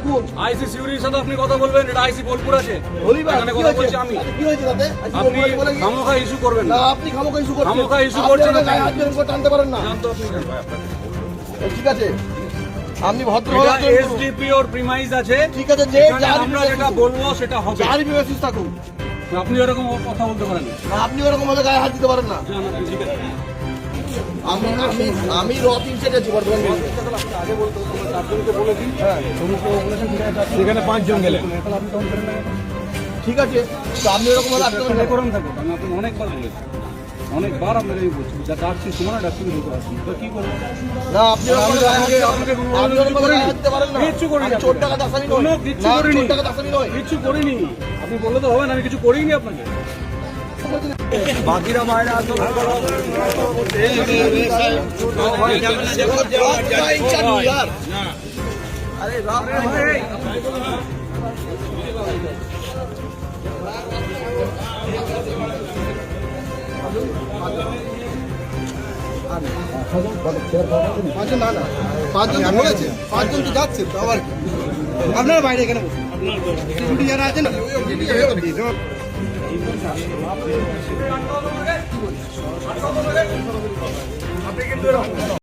দেখুন আইসি সিউরির সাথে আপনি কথা বলবেন, এটা আইসি বোলপুর আছে, এখানে কি কথা হয়েছে? বলছি আমি। কি হয়েছে তাতে? আপনি খামোখা ইস্যু করবেন না, না, আপনি খামোখা ইস্যু করছেন। খামোখা ইস্যু আপনি করছেন না। আমার গায়ে হাত দিয়ে করে টানতে পারেন না। জানতো আপনি কেন ভাই আপনাকে? ঠিক আছে, আপনি ভদ্র এটা এসডিপি ওর প্রিমাইস আছে, ঠিক আছে, যে এখানে যার আমরা যেটা বলবো সেটা হবে। যার বিবেচিস থাকুন, আপনি এরকম কথা বলতে পারেন না। না আপনি ওরকম ভাবে গায়ে হাত দিতে পারেন না। জান আপনি, ঠিক আছে। আমি আমি আমি র 3 সেট আছি বর্তমান দিনে। আগে বলতে হতো, আমরা চারজনকে বলেছি, হ্যাঁ সেখানে 5 জন গেলেন। ঠিক আছে, তো আপনি ওরকম ভাবে আসতে পারেন না। করুন থাকুন, আমি আপনাকে অনেকবার বলেছি, অনেকবার আপনাকে আমি বলছি, যা ডাকছি সময় ডাকছি ঢুকে আসুন, তো কি করবো? না আপনি ওরকম ভাবে গায়ে হাত দিতে- আপনি ওরকম ভাবে গায়ে হাত দিতে পারেন না। কিচ্ছু করিনি, আমি চোর টাকা দাসামি নই। কোনো কিচ্ছু না, আমি করিনি, চোর টাকা দাসামি নই। কিচ্ছু করিনি। আপনি বললে তো হবে না, আমি কিছু করিনি আপনাকে। বাকিরা বাইরে আসো, পাঁচজন না না, পাঁচজন তো বলেছে, পাঁচজন তো যাচ্ছে তো আবার কি? আপনারা বাইরে এখানে বসুন, সিকিউরিটি যারা আছেন আপনি কিন্তু এরকম